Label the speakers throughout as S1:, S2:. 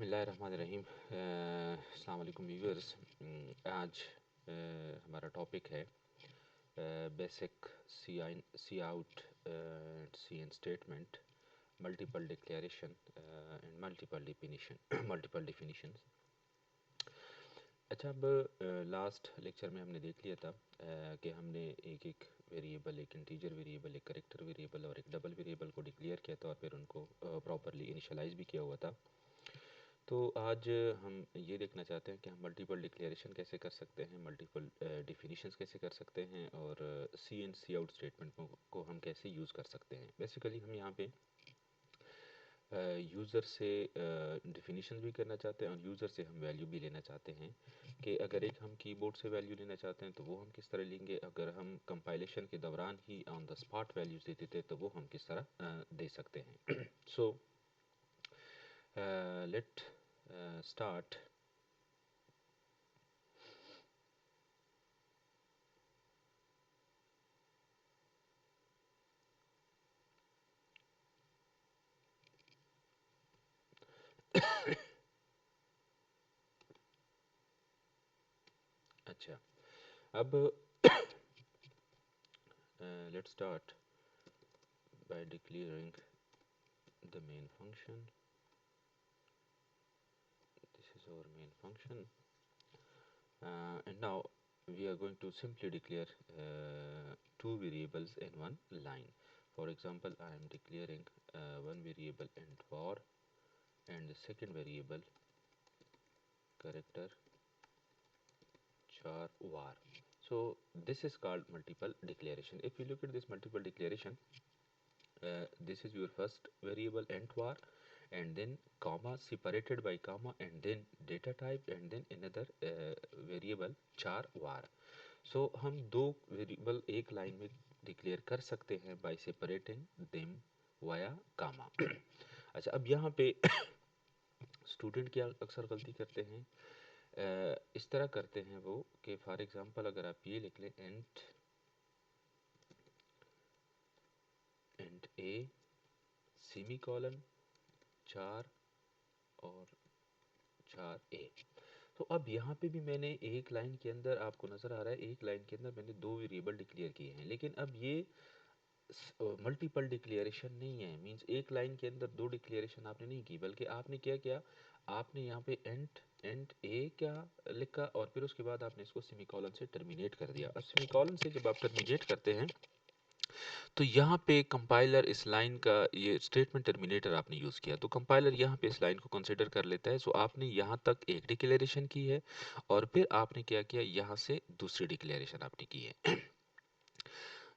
S1: बिस्मिल्लाहिर्रहमानिर्रहीम। अस्सलाम वालेकुम व्यूअर्स। आज हमारा टॉपिक है basic cout cin statement, multiple declaration and multiple definition. अच्छा, अब लास्ट लेक्चर में हमने देख लिया था कि हमने एक एक वेरिएबल, एक इंटीजर वेरिएबल, एक करेक्टर वेरिएबल और एक डबल वेरिएबल को डिक्लेयर किया था और फिर उनको प्रॉपरली इनिशियलाइज भी किया हुआ था। तो आज हम ये देखना चाहते हैं कि हम मल्टीपल डिक्लेरेशन कैसे कर सकते हैं, मल्टीपल डिफिनीशंस कैसे कर सकते हैं और सी इन सी आउट स्टेटमेंट को हम कैसे यूज़ कर सकते हैं। बेसिकली हम यहाँ पे यूज़र से डिफिनीशन भी करना चाहते हैं और यूज़र से हम वैल्यू भी लेना चाहते हैं कि अगर एक हम कीबोर्ड से वैल्यू लेना चाहते हैं तो वो हम किस तरह लेंगे, अगर हम कंपाइलेशन के दौरान ही ऑन द स्पॉट वैल्यूज़ देते थे तो वो हम किस तरह दे सकते हैं। So let start. अच्छा, अब let's start by declaring the main function. This is our main function, and now we are going to simply declare two variables in one line. For example, I am declaring one variable int var and the second variable character char var. So this is called multiple declaration. If you look at this multiple declaration, this is your first variable int var and then comma separated by comma and then data type and then another variable char var. So हम दो variable एक line में declare कर सकते हैं bye separating them via कामा। अच्छा, अब यहाँ पे स्टूडेंट क्या अक्सर गलती करते हैं, इस तरह करते हैं वो कि फॉर एग्जांपल अगर आप ये लिख लें इंट ए सेमी कॉलन चार और चार ए। तो अब यहाँ पे भी मैंने एक लाइन के अंदर, आपको नज़र आ रहा है एक लाइन के अंदर मैंने दो वेरिएबल डिक्लेयर किए हैं, लेकिन अब ये मल्टीपल डिक्लेरेशन नहीं है। मींस एक लाइन के अंदर दो डिक्लेरेशन आपने नहीं की, बल्कि आपने क्या किया, आपने यहाँ पे एंट ए क्या लिखा और फिर उसके बाद आपने इसको सेमीकोलन से टर्मिनेट कर दिया। अब सेमीकोलन से जब आप टर्मिनेट करते हैं तो यहाँ पे कंपाइलर इस लाइन का ये स्टेटमेंट टर्मिनेटर आपने यूज़ किया, तो कंपाइलर यहाँ पे इस लाइन को कंसिडर कर लेता है। सो आपने यहाँ तक एक डिक्लेरेशन की है और फिर आपने क्या किया, यहाँ से दूसरी डिक्लेरेशन आपने की है।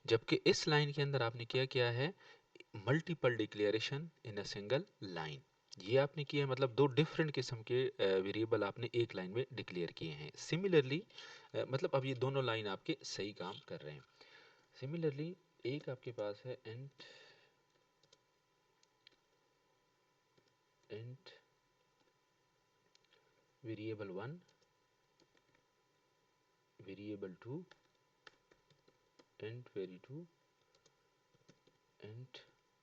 S1: जबकि इस लाइन के अंदर आपने क्या किया है, multiple declaration in a single line. ये आपने किया है, मतलब दो डिफरेंट किस्म के वेरिएबल आपने एक लाइन में डिक्लेयर किए हैं। सिमिलरली मतलब अब ये दोनों लाइन आपके सही काम कर रहे हैं। सिमिलरली एक आपके पास है int variable one, variable two, int var two, int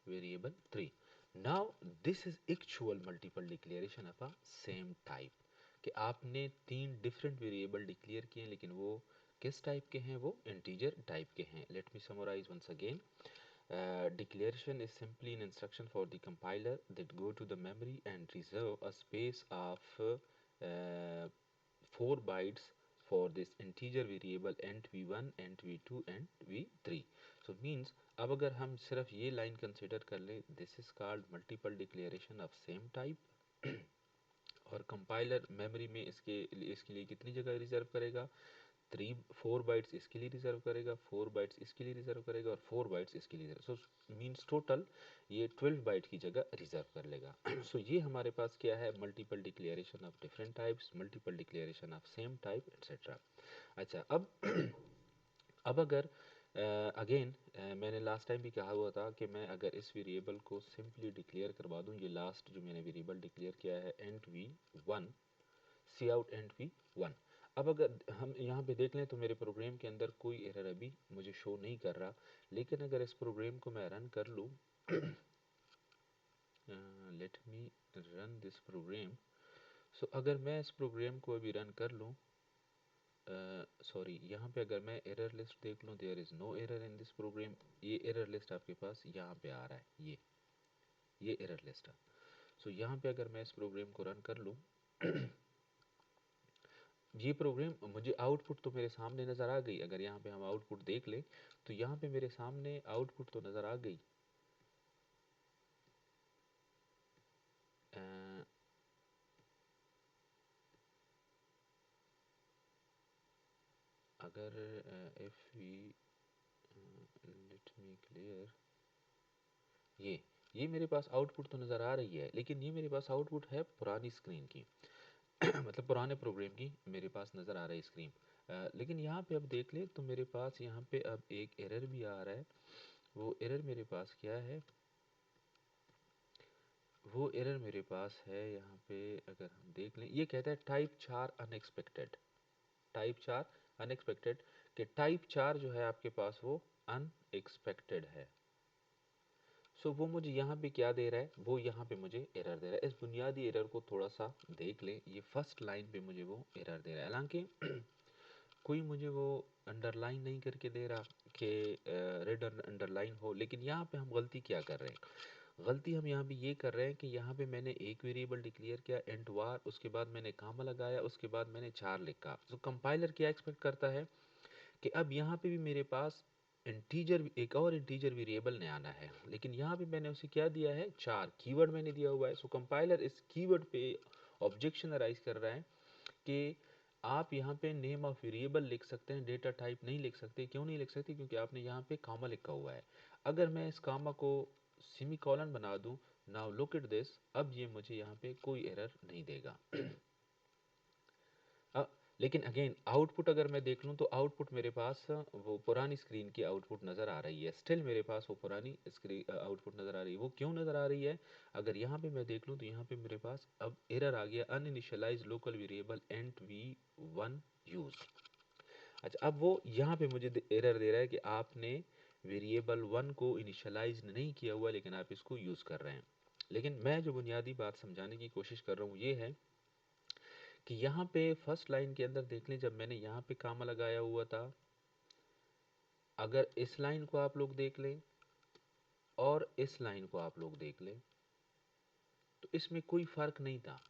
S1: variable three. Now this is actual multiple declaration of a same type, कि आपने तीन डिफरेंट वेरिएबल डिक्लेयर किए हैं, लेकिन वो किस टाइप के हैं, वो इंटीजर टाइप के हैं। Let me summarise once again. Declaration is simply an instruction for the compiler that go to the memory and reserve a space of 4 bytes for this integer variable int v1, int v2 and v3. So means अब अगर हम सिर्फ ये line consider कर लें, this is called multiple declaration of same type. और compiler memory में इसके लिए कितनी जगह रिजर्व करेगा, 4 बाइट्स इसके लिए रिजर्व करेगा, 4 बाइट्स इसके लिए रिजर्व करेगा और 4 बाइट्स इसके लिए रिजर्व। सो मीन्स टोटल ये 12 बाइट की जगह रिजर्व कर लेगा। सो ये हमारे पास क्या है, multiple declaration of different types, multiple declaration of same type etcetera. अच्छा, अब अब अगर अगेन मैंने लास्ट टाइम भी कहा हुआ था कि मैं अगर इस वेरिएबल को सिंपली डिक्लेयर करवा दूं, ये लास्ट जो मैंने वेरिएबल डिक्लेयर किया है int V one, C out int V one. अब अगर हम यहाँ पे देख लें तो मेरे प्रोग्राम के अंदर कोई एरर अभी मुझे शो नहीं कर रहा, लेकिन अगर इस प्रोग्राम को मैं रन कर लूँ, let me run this program. So अगर मैं इस प्रोग्राम को अभी रन कर लूँ, सॉरी, यहाँ पे अगर मैं एरर लिस्ट देख लूँ, there is no error in this program. ये एरर लिस्ट आपके पास यहाँ पे आ रहा है, ये एरर लिस्ट है। सो यहाँ पे अगर मैं इस प्रोग्राम को रन कर लूँ, ये प्रोग्राम मुझे आउटपुट तो मेरे सामने नज़र आ गई। अगर यहाँ पे हम आउटपुट देख लें तो यहाँ पे मेरे सामने आउटपुट तो नज़र आ गई। अगर if we let me clear, ये मेरे पास आउटपुट तो नज़र आ रही है, लेकिन ये मेरे पास आउटपुट है पुरानी स्क्रीन की मतलब पुराने प्रोग्राम की मेरे पास नज़र आ रही है स्क्रीन। लेकिन यहाँ पे अब देख ले तो मेरे पास यहाँ पे अब एक एरर भी आ रहा है। वो एरर मेरे पास क्या है, वो एरर मेरे पास है यहाँ पे, अगर हम देख लें, ये कहता है टाइप 4 अनएक्सपेक्टेड। टाइप 4 अनएक्सपेक्टेड, कि टाइप 4 जो है आपके पास वो अनएक्सपेक्टेड है। सो वो मुझे यहाँ पे क्या दे रहा है, वो यहाँ पे मुझे एरर दे रहा है। इस बुनियादी एरर को थोड़ा सा देख लें, ये फर्स्ट लाइन पे मुझे वो एरर दे रहा है। हालांकि कोई मुझे वो अंडरलाइन नहीं करके दे रहा कि रेड अंडरलाइन हो, लेकिन यहाँ पे हम गलती क्या कर रहे हैं, गलती हम यहाँ पे ये कर रहे हैं कि यहाँ पे मैंने एक वेरिएबल डिक्लेयर किया इंट वार, उसके बाद मैंने कामा लगाया, उसके बाद मैंने 4 लिखा। तो कंपाइलर क्या एक्सपेक्ट करता है कि अब यहाँ पे भी मेरे पास इंटीजर, एक और इंटीजर वेरिएबल ने आना है, लेकिन यहाँ पे मैंने उसे क्या दिया है, 4 कीवर्ड मैंने दिया हुआ है। सो कंपाइलर इस कीवर्ड पे ऑब्जेक्शन अराइज कर रहा है कि आप यहाँ पे नेम ऑफ वेरिएबल लिख सकते हैं, डेटा टाइप नहीं लिख सकते। क्यों नहीं लिख सकते, क्योंकि आपने यहाँ पे कामा लिखा हुआ है। अगर मैं इस कामा को सेमी कॉलन बना दूं, नाउ लुक एट दिस, अब ये मुझे यहाँ पे कोई एरर नहीं देगा अ, लेकिन अगेन आउटपुट अगर मैं देख लूँ तो आउटपुट मेरे पास वो पुरानी स्क्रीन की आउटपुट नज़र आ रही है। स्टिल मेरे पास वो पुरानी स्क्रीन आउटपुट नज़र आ रही है। वो क्यों नज़र आ रही है, अगर यहाँ पे मैं देख लूँ तो यहाँ पे मेरे पास अब एरर आ गया, uninitialize local variable int V one use. अच्छा, अब वो यहाँ पे मुझे एरर दे रहा है कि आपने वेरिएबल वन को इनिशियलाइज नहीं किया हुआ, लेकिन आप इसको यूज़ कर रहे हैं। लेकिन मैं जो बुनियादी बात समझाने की कोशिश कर रहा हूँ ये है कि यहाँ पे फर्स्ट लाइन के अंदर देख लें, जब मैंने यहाँ पे कामा लगाया हुआ था, अगर इस लाइन को आप लोग देख लें और इस लाइन को आप लोग देख लें तो इसमें कोई फर्क नहीं था,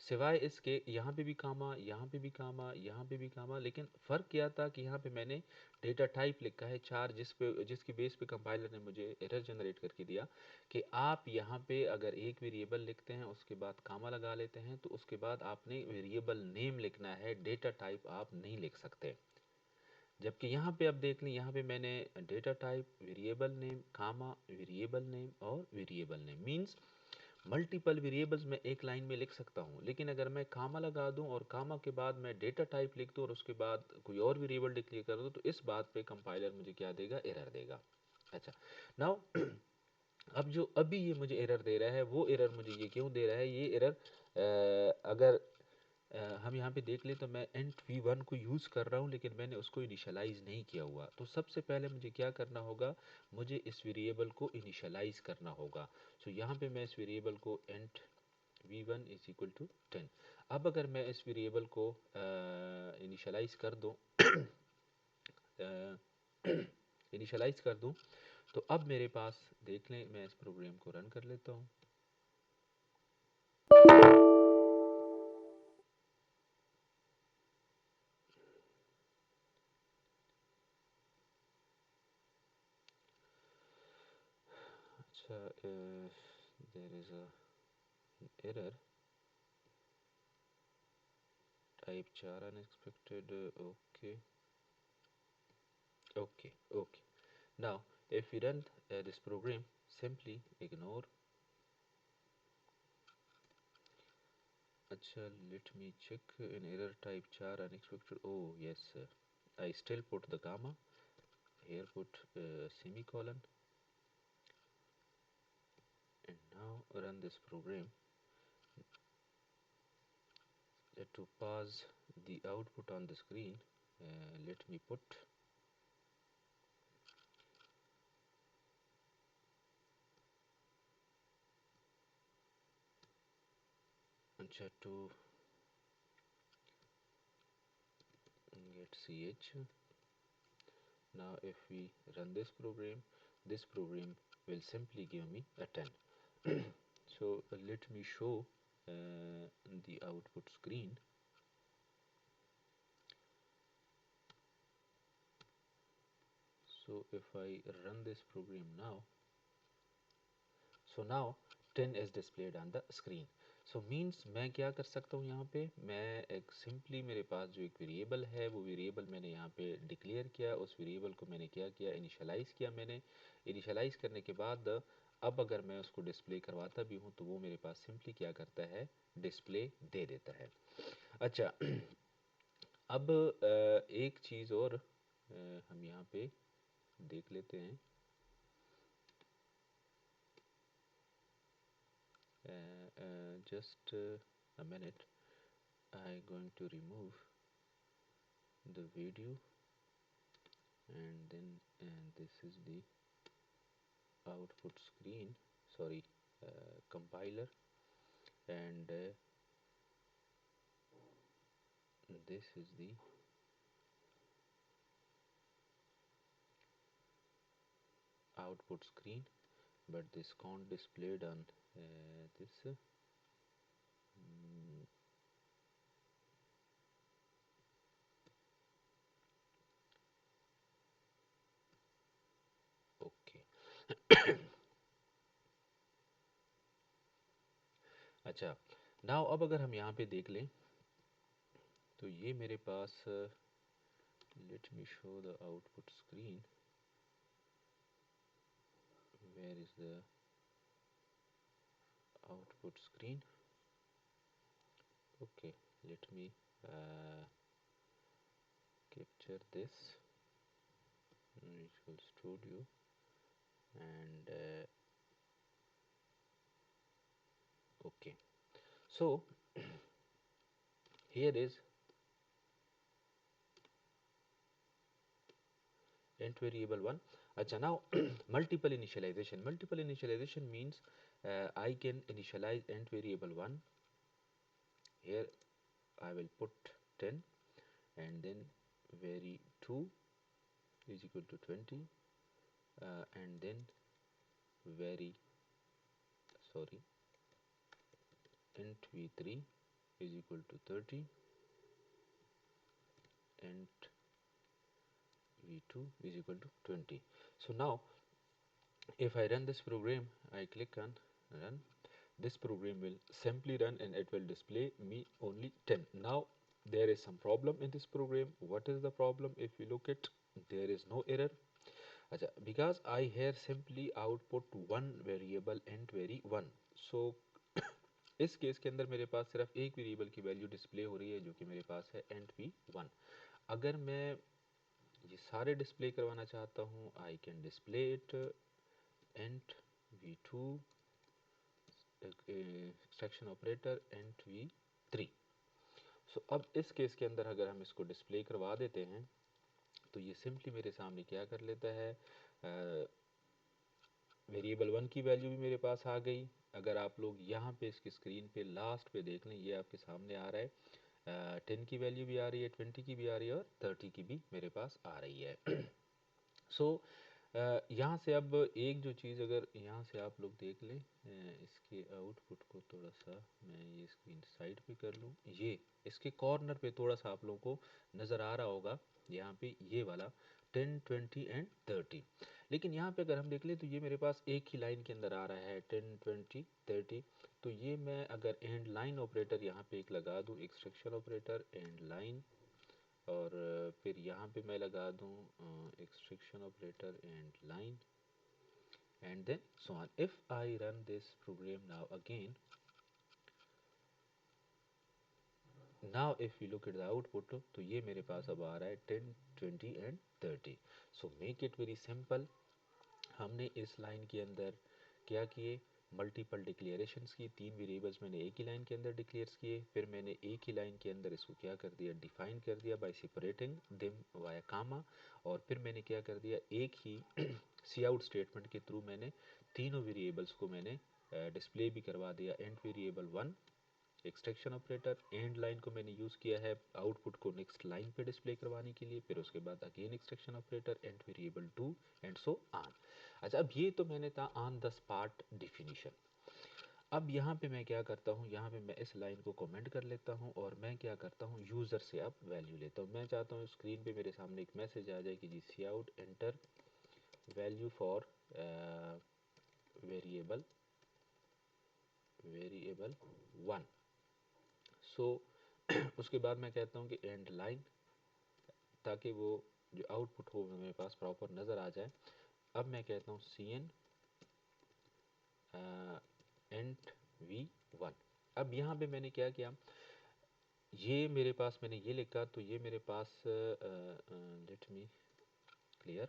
S1: सिवाय इसके यहाँ पे भी कामा, यहाँ पे भी कामा, यहाँ पे भी कामा। लेकिन फ़र्क क्या था कि यहाँ पे मैंने डेटा टाइप लिखा है 4, जिसकी बेस पे कंपाइलर ने मुझे एरर जनरेट करके दिया कि आप यहाँ पे अगर एक वेरिएबल लिखते हैं, उसके बाद कामा लगा लेते हैं, तो उसके बाद आपने वेरिएबल नेम लिखना है, डेटा टाइप आप नहीं लिख सकते। जबकि यहाँ पे अब देख लें, यहाँ पे मैंने डेटा टाइप, वेरिएबल नेम, कामा, वेरिएबल नेम और variable name, means multiple variables मैं एक लाइन में लिख सकता हूँ। लेकिन अगर मैं कामा लगा दूँ और कामा के बाद मैं डेटा टाइप लिख दूँ और उसके बाद कोई और वेरिएबल डिक्लेयर कर दूँ, तो इस बात पे कंपाइलर मुझे क्या देगा, एरर देगा। अच्छा, नाउ अब जो अभी ये मुझे एरर दे रहा है, वो एरर मुझे ये क्यों दे रहा है, ये एरर अगर हम यहाँ पे देख ले तो मैं एंट वी वन को यूज़ कर रहा हूँ, लेकिन मैंने उसको इनिशियलाइज़ नहीं किया हुआ। तो सबसे पहले मुझे क्या करना होगा, मुझे इस वेरिएबल को इनिशियलाइज़ करना होगा। सो यहाँ पे मैं इस वेरिएबल को एंट v1 इज इक्वल टू 10। अब अगर मैं इस वेरिएबल को इनिशियलाइज़ कर दूँ इनिशियलाइज़ कर दूँ तो अब मेरे पास देख लें, मैं इस प्रोग्राम को रन कर लेता हूँ। अच्छा, there is a error type 4 unexpected. Okay okay okay now if we run this program, simply ignore. अच्छा, let me check in error type 4 unexpected. Oh yes, I still put the comma here, put semicolon, and now run this program to pass the output on the screen. Let me put अच्छा, to get ch. Now if we run this program will simply give me a 10. So let me show the output screen. So if I run this program now, so now 10 is displayed on the screen. So means मैं क्या कर सकता हूँ यहाँ पे, मैं एक simply मेरे पास जो एक वेरिएबल है वो वेरिएबल मैंने यहाँ पे डिक्लेयर किया, उस वेरिएबल को मैंने क्या किया, इनिशियलाइज़ किया। मैंने इनिशियलाइज़ करने के बाद अब अगर मैं उसको डिस्प्ले करवाता भी हूँ तो वो मेरे पास सिंपली क्या करता है, डिस्प्ले दे देता है। अच्छा, अब एक चीज़ और हम यहाँ पे देख लेते हैं। Just a minute, I'm going to remove the video, and then this is the output screen, sorry, compiler, and this is the output screen, but this can't displayed on this okay. अच्छा, now अब अगर हम यहाँ पे देख लें तो ये मेरे पास let me show the output screen. Where is the output screen? Okay, let me capture this Visual Studio, and okay, so here is int variable 1. Acha, now multiple initialization means I can initialize int variable 1. Here I will put 10, and then vari 2 is equal to 20, and then vari sorry int v3 is equal to 30, int v2 is equal to 20. So now if I run this program, I click on run, this program will simply run and it will display me only 10. Now there is some problem in this program. What is the problem? If you look at, there is no error. Acha, because I here simply output one variable int vari 1. So इस case के अंदर मेरे पास सिर्फ एक variable की value display हो रही है जो कि मेरे पास है int v1. अगर मैं ये सारे डिस्प्ले करवाना चाहता हूँ, I can display it int v2 extraction operator int v3. सो अब इस केस के अंदर अगर हम इसको डिस्प्ले करवा देते हैं तो ये सिंपली मेरे सामने क्या कर लेता है, वेरिएबल 1 की वैल्यू भी मेरे पास आ गई। अगर आप लोग यहाँ पे इसकी स्क्रीन पे लास्ट पे देख लें, ये आपके सामने आ रहा है, 10 की वैल्यू भी आ रही है, 20 की भी आ रही है और 30 की भी मेरे पास आ रही है। सो यहाँ से अब एक जो चीज़ अगर यहाँ से आप लोग देख लें, इसके आउटपुट को थोड़ा सा मैं ये स्क्रीन साइड पे कर लूँ, ये इसके कॉर्नर पे थोड़ा सा आप लोगों को नज़र आ रहा होगा यहाँ पे ये वाला 10, 20 एंड 30। लेकिन यहाँ पे अगर हम देख लें तो ये मेरे पास एक ही लाइन के अंदर आ रहा है 10, 20, 30। तो ये मैं अगर एंड लाइन ऑपरेटर यहाँ पे एक लगा दूँ, एक्सट्रैक्शन ऑपरेटर एंड लाइन, और फिर यहाँ पे मैं लगा दूँ extraction operator end line, and then so on. If I run this program now again, now if you look at the output, तो ये मेरे पास अब आ रहा है 10, 20 and 30. So make it very simple. हमने इस लाइन के अंदर क्या किए, मल्टीपल डिक्लेरेशंस की, तीन वेरिएबल्स मैंने एक ही लाइन के अंदर डिक्लेयर्स किए, फिर मैंने एक ही लाइन के अंदर इसको क्या कर दिया, डिफाइन कर दिया बाय सेपरेटिंग देम वाया कामा, और फिर मैंने क्या कर दिया, एक ही सी आउट स्टेटमेंट के थ्रू मैंने तीनों वेरिएबल्स को मैंने डिस्प्ले भी करवा दिया, and variable 1, extraction operator, end line को मैंने यूज़ किया है आउटपुट को नेक्स्ट लाइन पे डिस्प्ले करवाने के लिए, फिर उसके बाद again extraction operator, and variable 2 and so on. अच्छा, अब ये तो मैंने था ऑन द स्पॉट डिफिनीशन। अब यहाँ पे मैं क्या करता हूँ, यहाँ पे मैं इस लाइन को कमेंट कर लेता हूँ और मैं क्या करता हूँ, यूज़र से अब वैल्यू लेता हूँ। मैं चाहता हूँ स्क्रीन पे मेरे सामने एक मैसेज आ जाए कि जी सी out enter value for variable variable 1। So उसके बाद मैं कहता हूँ कि एंड लाइन, ताकि वो जो आउटपुट हो मेरे पास प्रॉपर नज़र आ जाए। अब मैं कहता हूँ सी एन एंड वी 1। अब यहाँ पे मैंने क्या किया, ये मेरे पास मैंने ये लिखा, तो ये मेरे पास लेट मी क्लियर,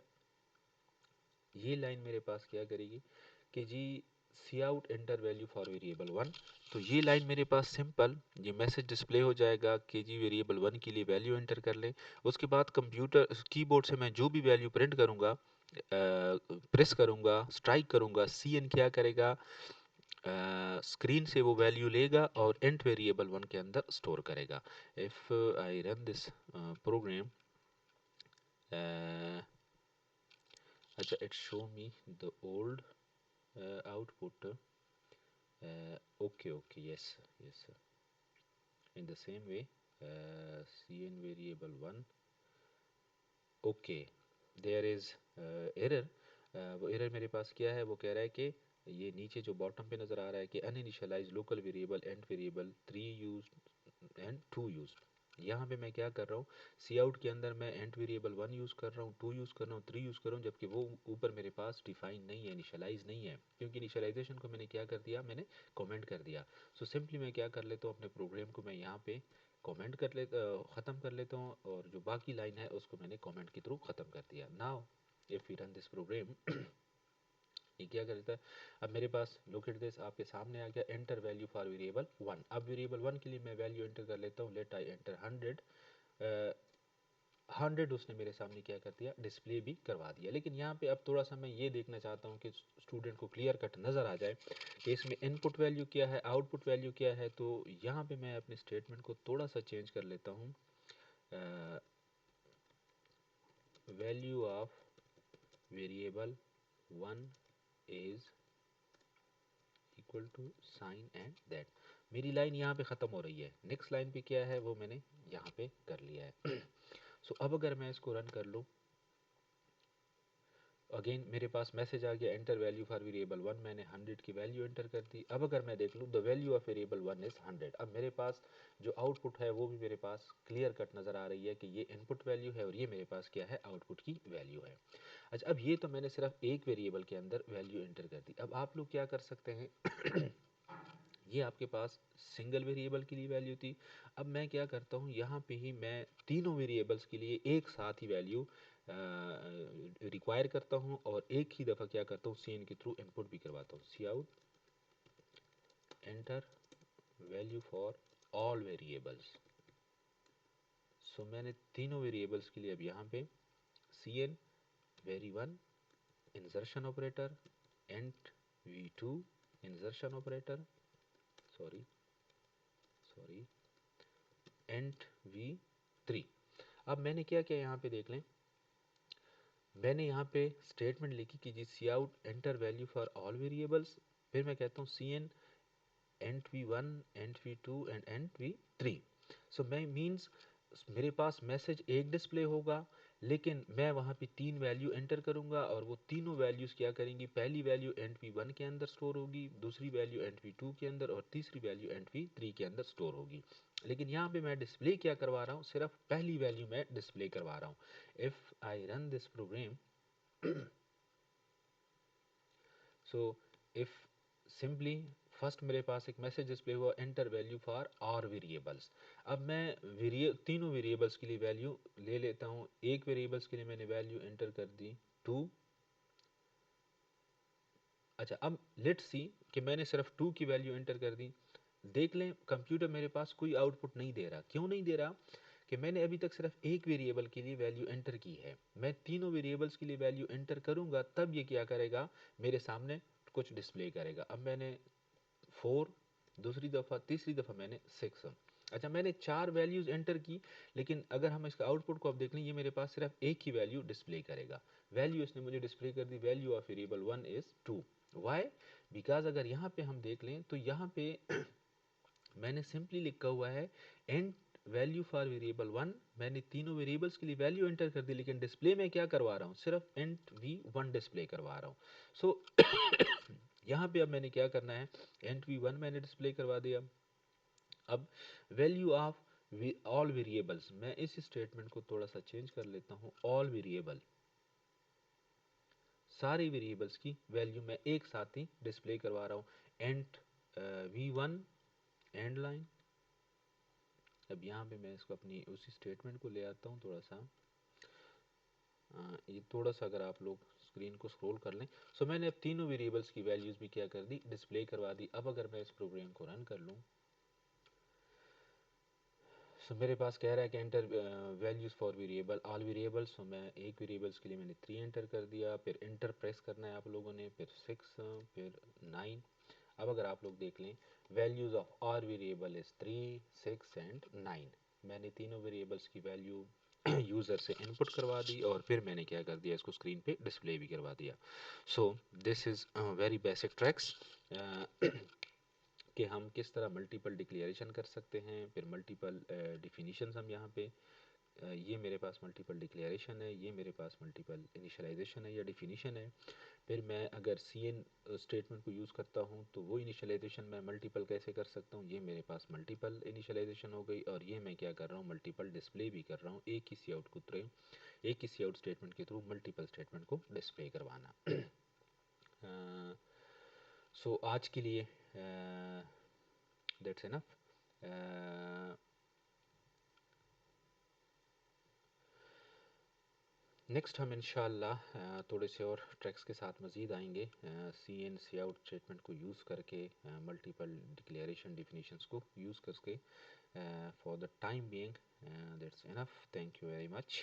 S1: ये लाइन मेरे पास क्या करेगी कि जी सी out enter value for variable 1। तो ये लाइन मेरे पास सिंपल ये मैसेज डिस्प्ले हो जाएगा कि जी वेरिएबल 1 के लिए वैल्यू एंटर कर लें। उसके बाद कंप्यूटर कीबोर्ड से मैं जो भी वैल्यू प्रिंट करूँगा, प्रेस करूँगा, स्ट्राइक करूँगा, सी एन क्या करेगा, स्क्रीन से वो वैल्यू लेगा और एंट वेरिएबल 1 के अंदर स्टोर करेगा। If I run this program, अच्छा it show me the old output, okay, yes, in the same way, cn variable 1, okay, there is error। वो एरर मेरे पास क्या है, वो कह रहा है कि ये नीचे जो बॉटम पे नज़र आ रहा है कि uninitialize local variable and variable 3 use and 2 use. यहाँ पे मैं क्या कर रहा हूँ, सी आउट के अंदर मैं एंड वेरिएबल 1 यूज़ कर रहा हूँ, 2 यूज़ कर रहा हूँ, 3 यूज़ कर रहा हूँ, जबकि वो ऊपर मेरे पास डिफाइन नहीं है, इनिशियलाइज नहीं है, क्योंकि इनिशियलाइजेशन को मैंने क्या कर दिया, मैंने कमेंट कर दिया। सो सिंपली मैं क्या कर लेता हूँ, अपने प्रोग्राम को मैं यहाँ पे कमेंट कर लेता, ख़त्म कर लेता हूँ, और जो बाकी लाइन है उसको मैंने कमेंट के थ्रू ख़त्म कर दिया। Now if we run this program, ये क्या करता है, अब मेरे पास लुक एट दिस, आपके सामने आ गया एंटर वैल्यू फॉर वेरिएबल 1। अब वेरिएबल 1 के लिए मैं वैल्यू एंटर कर लेता हूँ, लेट आई एंटर 100। 100 उसने मेरे सामने क्या कर दिया, डिस्प्ले भी करवा दिया। लेकिन यहाँ पे अब थोड़ा सा मैं ये देखना चाहता हूँ कि स्टूडेंट को क्लियर कट नज़र आ जाए कि इसमें इनपुट वैल्यू क्या है, आउटपुट वैल्यू क्या है। तो यहाँ पे मैं अपने स्टेटमेंट को थोड़ा सा चेंज कर लेता हूँ, value of variable 1 is equal to sign and that. मेरी लाइन यहाँ पे ख़त्म हो रही है, नेक्स्ट लाइन पे क्या है वो मैंने यहाँ पे कर लिया है। सो अब अगर मैं इसको रन कर लूँ, अगेन मेरे पास मैसेज आ गया एंटर वैल्यू फॉर वेरिएबल 1, मैंने 100 की वैल्यू एंटर कर दी। अब अगर मैं देख लूँ the value of variable 1 is 100, अब मेरे पास जो आउटपुट है वो भी मेरे पास क्लियर कट नज़र आ रही है कि ये इनपुट वैल्यू है और ये मेरे पास क्या है, आउटपुट की वैल्यू है। अच्छा, अब ये तो मैंने सिर्फ एक वेरिएबल के अंदर वैल्यू एंटर कर दी। अब आप लोग क्या कर सकते हैं, ये आपके पास सिंगल वेरिएबल के लिए वैल्यू थी। अब मैं क्या करता हूँ, यहाँ पे ही मैं तीनों वेरिएबल्स के लिए एक साथ ही वैल्यू रिक्वायर करता हूँ और एक ही दफ़ा क्या करता हूँ, सी एन के थ्रू इनपुट भी करवाता हूँ। C out enter value for all variables. So मैंने तीनों वेरिएबल्स के लिए अब यहाँ पे C in very 1 insertion operator, int V 2 insertion operator, sorry sorry int V 3। अब मैंने क्या किया, यहाँ पे देख लें, मैंने यहाँ पे स्टेटमेंट लिखी कि जी सी out enter value for all variables, फिर मैं कहता हूँ C N and V 1 and V 2 and and V 3। So मैं मीन्स मेरे पास मैसेज एक डिस्प्ले होगा, लेकिन मैं वहाँ पे तीन वैल्यू एंटर करूँगा और वो तीनों वैल्यूज़ क्या करेंगी, पहली वैल्यू एंट वी 1 के अंदर स्टोर होगी, दूसरी वैल्यू एंट वी 2 के अंदर और तीसरी वैल्यू एंट वी 3 के अंदर स्टोर होगी। लेकिन यहाँ पे मैं डिस्प्ले क्या करवा रहा हूँ, सिर्फ पहली वैल्यू मैं डिस्प्ले करवा रहा हूँ। If I run this program, so if simply first मेरे पास एक मैसेज डिस्प्ले हुआ एंटर वैल्यू फॉर और वेरिएबल्स। अब मैं तीनों वेरिएबल्स के लिए वैल्यू ले लेता हूँ। एक वेरिएबल्स के लिए मैंने वैल्यू एंटर कर दी 2। अच्छा, अब लेट्स सी कि मैंने सिर्फ 2 की वैल्यू एंटर कर दी। देख लें कंप्यूटर मेरे पास कोई आउटपुट नहीं दे रहा। क्यों नहीं दे रहा, कि मैंने अभी तक सिर्फ एक वेरिएबल के लिए वैल्यू एंटर की है। मैं तीनों वेरिएबल्स के लिए वैल्यू एंटर करूंगा तब ये क्या करेगा, मेरे सामने कुछ डिस्प्ले करेगा। अब मैंने 4 दूसरी दफ़ा, तीसरी दफ़ा मैंने 6। अच्छा, मैंने 4 वैल्यूज़ एंटर की, लेकिन अगर हम इसका आउटपुट को अब देख लें, ये मेरे पास सिर्फ एक ही वैल्यू डिस्प्ले करेगा। वैल्यू इसने मुझे डिस्प्ले कर दी, value of variable 1 is 2। Why? Because अगर यहाँ पे हम देख लें तो यहाँ पे मैंने सिंपली लिखा हुआ है एंड वैल्यू फॉर वेरिएबल 1। मैंने तीनों वेरिएबल्स के लिए वैल्यू एंटर कर दी, लेकिन डिस्प्ले में क्या करवा रहा हूँ, सिर्फ एंट वी 1 डिस्प्ले करवा रहा हूँ। सो यहाँ पे अब मैंने क्या करना है, एंट वी 1 मैंने डिस्प्ले करवा दिया। अब वैल्यू ऑफ ऑल वेरिएबल्स, मैं इस स्टेटमेंट को थोड़ा सा चेंज कर लेता हूँ। ऑल वेरिएबल, सारे वेरिएबल्स की वैल्यू मैं एक साथ ही डिस्प्ले करवा रहा हूँ। एंट वी 1 एंड लाइन। अब यहाँ पे मैं इसको अपनी उसी स्टेटमेंट को ले आता हूँ थोड़ा सा। ये थोड़ा सा अगर आप लोग स्क्रीन को स्क्रॉल कर लें। सो मैंने अब तीनों वेरिएबल्स की वैल्यूज़ भी क्या कर दी, डिस्प्ले करवा दी। अब अगर मैं इस प्रोग्राम को रन कर लूँ, सो मेरे पास कह रहा है कि enter values for variable all variables. So मैं एक वेरिएबल्स के लिए मैंने 3 एंटर कर दिया, फिर एंटर प्रेस करना है आप लोगों ने, फिर 6, फिर 9। अब अगर आप लोग देख लें, values of all variable is 3, 6 and 9। मैंने तीनों वेरिएबल्स की वैल्यू यूज़र से इनपुट करवा दी, और फिर मैंने क्या कर दिया, इसको स्क्रीन पे डिस्प्ले भी करवा दिया। So this is very basic tracks कि हम किस तरह मल्टीपल डिक्लेरेशन कर सकते हैं, फिर मल्टीपल डिफिनीशंस हम यहाँ पे ये मेरे पास मल्टीपल डिक्लेरेशन है, ये मेरे पास मल्टीपल इनिशियलाइजेशन है या डिफिनीशन है। फिर मैं अगर सी एन स्टेटमेंट को यूज़ करता हूँ तो वो इनिशियलाइजेशन मैं मल्टीपल कैसे कर सकता हूँ, ये मेरे पास मल्टीपल इनिशियलाइजेशन हो गई। और ये मैं क्या कर रहा हूँ, मल्टीपल डिस्प्ले भी कर रहा हूँ। एक ही सी आउट को थ्रू, एक ही सी आउट स्टेटमेंट के थ्रू मल्टीपल स्टेटमेंट को डिस्प्ले करवाना। सो आज के लिए दैट्स इनफ। नेक्स्ट हम इंशाल्लाह थोड़े से और ट्रैक्स के साथ मज़ीद आएंगे, सी इन सी आउट स्टेटमेंट को यूज़ करके, मल्टीपल डिक्लेरेशन डिफिनीशंस को यूज़ करके। For the time being that's enough. Thank you very much.